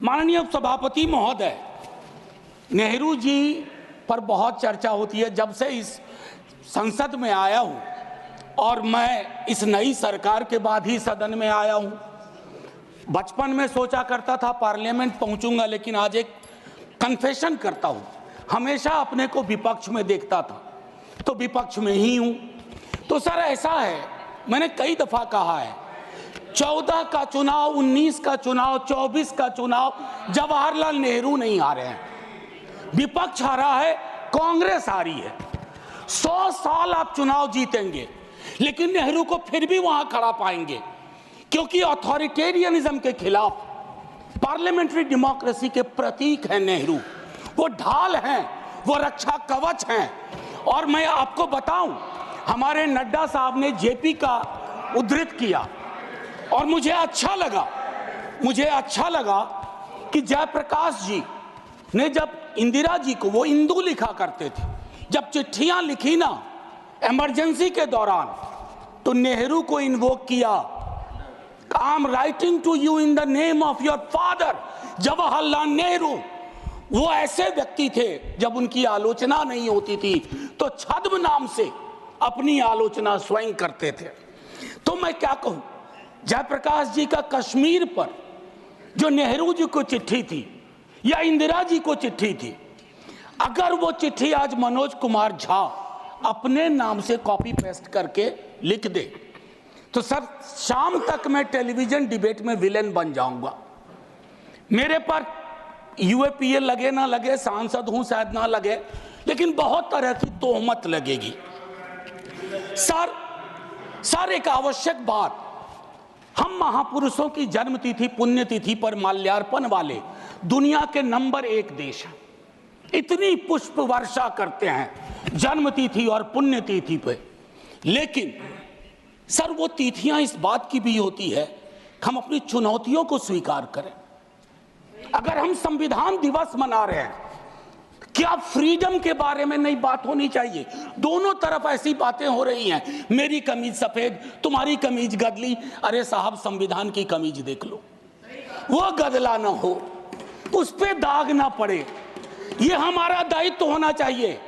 माननीय सभापति महोदय, नेहरू जी पर बहुत चर्चा होती है जब से इस संसद में आया हूं, और मैं इस नई सरकार के बाद ही सदन में आया हूं। बचपन में सोचा करता था पार्लियामेंट पहुंचूंगा, लेकिन आज एक कन्फेशन करता हूं, हमेशा अपने को विपक्ष में देखता था, तो विपक्ष में ही हूं। तो सर ऐसा है, मैंने कई दफा कहा है, 14 का चुनाव, 19 का चुनाव, 24 का चुनाव जवाहरलाल नेहरू नहीं हारे हैं, विपक्ष हारा है, कांग्रेस हारी है। 100 साल आप चुनाव जीतेंगे लेकिन नेहरू को फिर भी वहां खड़ा पाएंगे, क्योंकि अथॉरिटेरियनिज्म के खिलाफ पार्लियामेंट्री डेमोक्रेसी के प्रतीक हैं नेहरू। वो ढाल हैं, वो रक्षा कवच हैं। और मैं आपको बताऊं, हमारे नड्डा साहब ने जेपी का उद्धृत किया और मुझे अच्छा लगा कि जयप्रकाश जी ने जब इंदिरा जी को, वो इंदू लिखा करते थे, जब चिट्ठियां लिखी ना इमरजेंसी के दौरान, तो नेहरू को इन्वोक किया, I am writing to you in the name of your father Jawaharlal Nehru. वो ऐसे व्यक्ति थे, जब उनकी आलोचना नहीं होती थी तो छद्म नाम से अपनी आलोचना स्वयं करते थे। तो मैं क्या कहूं, जयप्रकाश जी का कश्मीर पर जो नेहरू जी को चिट्ठी थी या इंदिरा जी को चिट्ठी थी, अगर वो चिट्ठी आज मनोज कुमार झा अपने नाम से कॉपी पेस्ट करके लिख दे, तो सर शाम तक मैं टेलीविजन डिबेट में विलेन बन जाऊंगा। मेरे पर यूएपीए लगे ना लगे, सांसद हूं शायद ना लगे, लेकिन बहुत तरह की तोहमत लगेगी। सर एक आवश्यक बात, हम महापुरुषों की जन्मतिथि पुण्यतिथि पर माल्यार्पण वाले दुनिया के नंबर 1 देश हैं। इतनी पुष्प वर्षा करते हैं जन्मतिथि और पुण्यतिथि पे, लेकिन सर वो तिथियां इस बात की भी होती है कि हम अपनी चुनौतियों को स्वीकार करें। अगर हम संविधान दिवस मना रहे हैं, क्या फ्रीडम के बारे में नई बात होनी चाहिए? दोनों तरफ ऐसी बातें हो रही हैं, मेरी कमीज सफेद, तुम्हारी कमीज गदली। अरे साहब, संविधान की कमीज देख लो, वो गदला ना हो, उस पे दाग ना पड़े, ये हमारा दायित्व होना चाहिए।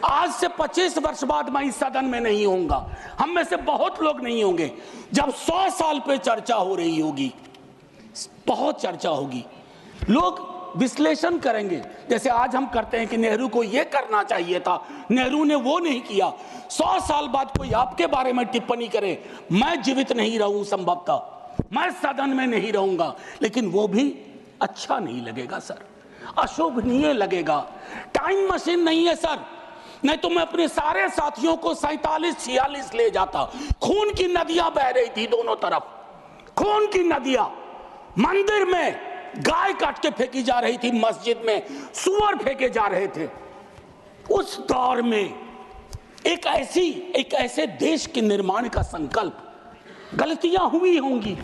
आज से 25 वर्ष बाद मैं इस सदन में नहीं होऊंगा, हम में से बहुत लोग नहीं होंगे। जब 100 साल पे चर्चा हो रही होगी, बहुत चर्चा होगी, लोग विश्लेषण करेंगे, जैसे आज हम करते हैं कि नेहरू को यह करना चाहिए था, नेहरू ने वो नहीं किया। 100 साल बाद कोई आपके बारे में टिप्पणी करे, मैं जीवित नहीं रहूं, संभवतः मैं सदन में नहीं रहूंगा, लेकिन वो भी अच्छा नहीं लगेगा सर, अशोभनीय लगेगा। टाइम मशीन नहीं है सर, नहीं तो मैं अपने सारे साथियों को 47-46 ले जाता। खून की नदियां बह रही थी दोनों तरफ, खून की नदियां, मंदिर में गाय काट के फेंकी जा रही थी, मस्जिद में सुअर फेंके जा रहे थे। उस दौर में एक ऐसे देश के निर्माण का संकल्प, गलतियां हुई होंगी।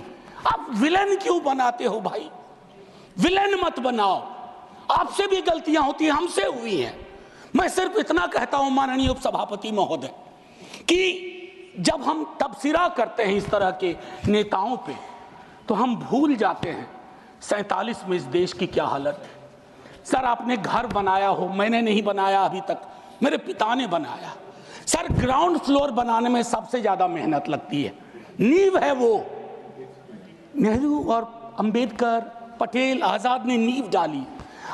आप विलेन क्यों बनाते हो भाई? विलेन मत बनाओ, आपसे भी गलतियां होती हैं, हमसे हुई हैं। मैं सिर्फ इतना कहता हूं माननीय उपसभापति महोदय, कि जब हम तबसरा करते हैं इस तरह के नेताओं पे, तो हम भूल जाते हैं 47 में इस देश की क्या हालत है। सर आपने घर बनाया हो, मैंने नहीं बनाया अभी तक, मेरे पिता ने बनाया। सर ग्राउंड फ्लोर बनाने में सबसे ज्यादा मेहनत लगती है, नींव है वो। नेहरू और अंबेडकर, पटेल, आजाद ने नींव डाली,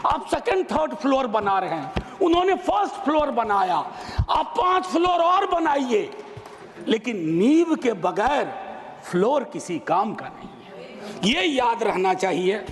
आप सेकंड थर्ड फ्लोर बना रहे हैं, उन्होंने फर्स्ट फ्लोर बनाया, आप 5 फ्लोर और बनाइए, लेकिन नींव के बगैर फ्लोर किसी काम का नहीं है, ये याद रहना चाहिए।